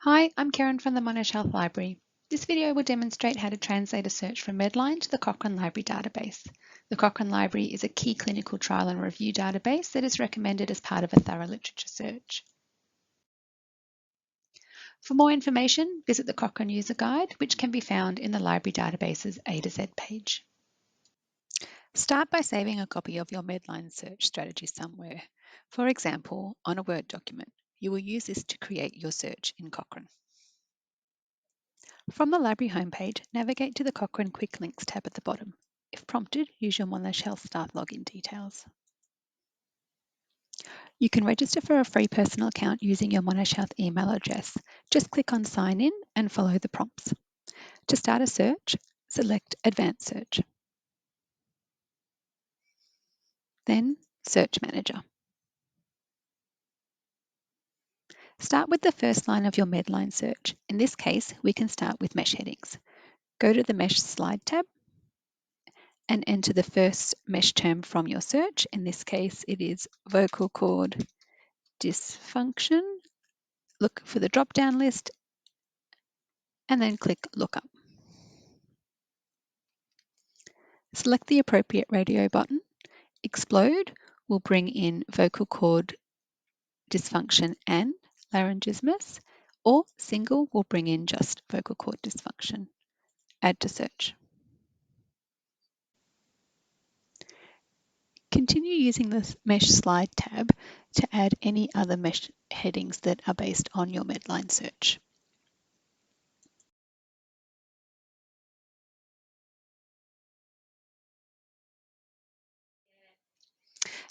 Hi, I'm Karen from the Monash Health Library. This video will demonstrate how to translate a search from Medline to the Cochrane Library database. The Cochrane Library is a key clinical trial and review database that is recommended as part of a thorough literature search. For more information, visit the Cochrane User Guide, which can be found in the library database's A to Z page. Start by saving a copy of your Medline search strategy somewhere. For example, on a Word document. You will use this to create your search in Cochrane. From the library homepage, navigate to the Cochrane Quick Links tab at the bottom. If prompted, use your Monash Health staff login details. You can register for a free personal account using your Monash Health email address. Just click on Sign In and follow the prompts. To start a search, select Advanced Search. Then Search Manager. Start with the first line of your Medline search. In this case, we can start with mesh headings. Go to the Mesh Slide tab and enter the first mesh term from your search. In this case, it is vocal cord dysfunction. Look for the drop-down list and then click Lookup. Select the appropriate radio button. Explode will bring in vocal cord dysfunction and laryngismus, or single will bring in just vocal cord dysfunction. Add to search. Continue using the Mesh Slide tab to add any other mesh headings that are based on your Medline search.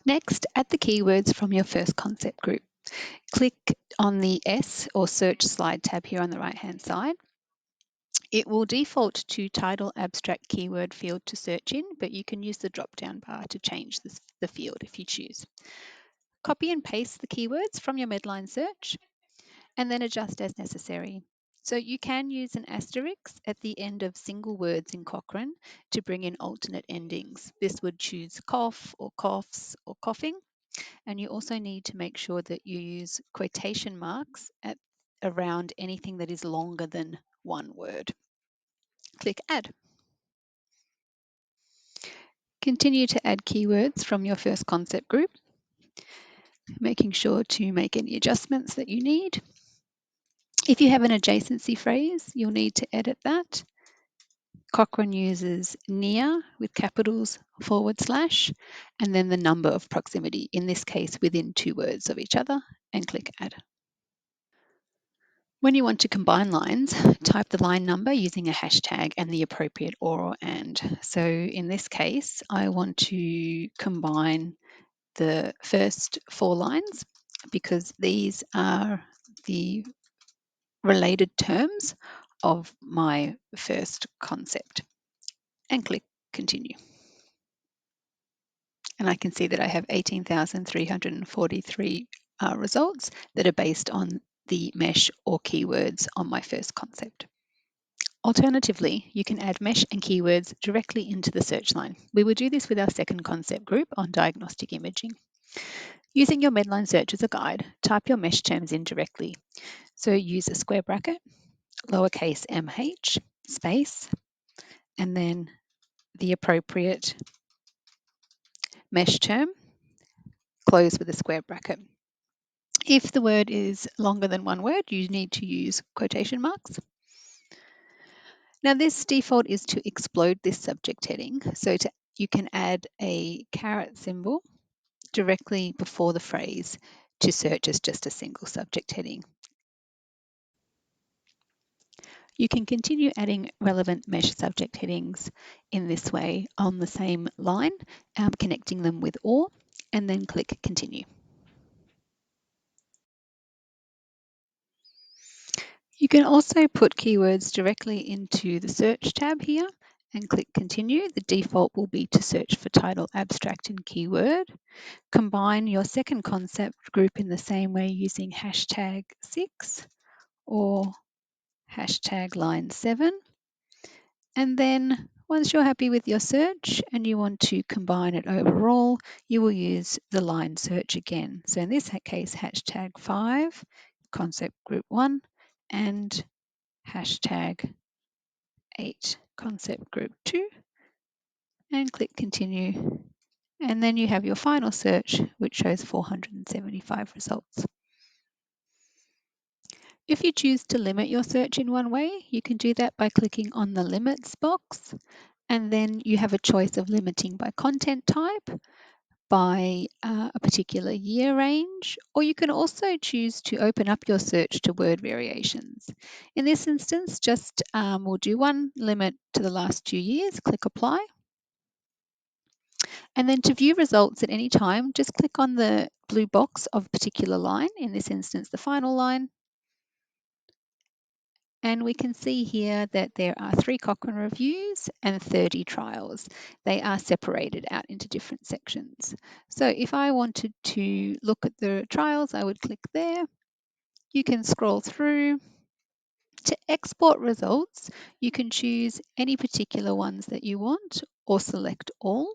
Next, add the keywords from your first concept group. Click on the S or Search Slide tab here on the right-hand side. It will default to title abstract keyword field to search in, but you can use the drop-down bar to change the field if you choose. Copy and paste the keywords from your Medline search and then adjust as necessary. So you can use an asterisk at the end of single words in Cochrane to bring in alternate endings. This would choose cough or coughs or coughing. And you also need to make sure that you use quotation marks at around anything that is longer than one word. Click Add. Continue to add keywords from your first concept group, making sure to make any adjustments that you need. If you have an adjacency phrase, you'll need to edit that. Cochrane uses near with capitals / and then the number of proximity, in this case within 2 words of each other, and click Add. When you want to combine lines, type the line number using a hashtag and the appropriate or and. So in this case, I want to combine the first 4 lines because these are the related terms of my first concept, and click Continue. And I can see that I have 18,343 results that are based on the mesh or keywords on my first concept. Alternatively, you can add mesh and keywords directly into the search line. We will do this with our second concept group on diagnostic imaging. Using your Medline search as a guide, type your mesh terms in directly. So use a square bracket, lowercase mh, space, and then the appropriate mesh term, close with a square bracket. If the word is longer than one word, you need to use quotation marks. Now this default is to explode this subject heading. So you can add a caret symbol directly before the phrase to search as just a single subject heading. You can continue adding relevant mesh subject headings in this way on the same line, connecting them with or, and then click Continue. You can also put keywords directly into the search tab here and click Continue. The default will be to search for title, abstract, and keyword. Combine your second concept group in the same way using hashtag 6 or hashtag line 7. And then once you're happy with your search and you want to combine it overall, you will use the line search again. So in this case, hashtag 5, concept group 1, and hashtag 8 concept group 2 and click continue. And then you have your final search, which shows 475 results. If you choose to limit your search in one way, you can do that by clicking on the limits box, and then you have a choice of limiting by content type, by a particular year range, or you can also choose to open up your search to word variations. In this instance, just we'll do one limit to the last 2 years, click apply. And then to view results at any time, just click on the blue box of a particular line, in this instance, the final line. And we can see here that there are 3 Cochrane reviews and 30 trials. They are separated out into different sections. So if I wanted to look at the trials, I would click there. You can scroll through. To export results, you can choose any particular ones that you want or select all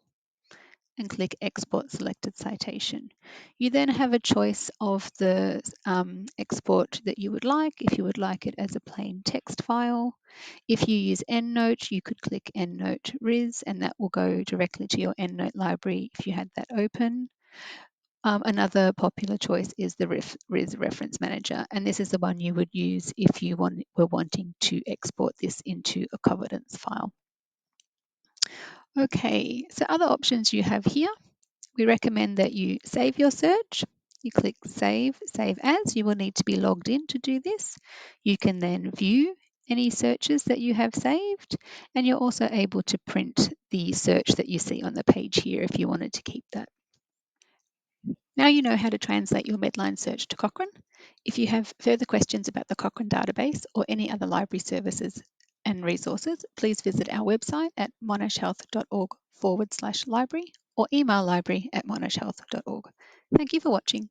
and click Export Selected Citation. You then have a choice of the export that you would like, if you would like it as a plain text file. If you use EndNote, you could click EndNote RIS, and that will go directly to your EndNote library if you had that open. Another popular choice is the RIS Reference Manager, and this is the one you would use if you were wanting to export this into a Covidence file. Okay, so other options you have here. We recommend that you save your search. You click Save As. You will need to be logged in to do this. You can then view any searches that you have saved, and you're also able to print the search that you see on the page here if you wanted to keep that. Now you know how to translate your Medline search to Cochrane. If you have further questions about the Cochrane database or any other library services and resources, please visit our website at monashhealth.org/library or email library@monashhealth.org. Thank you for watching.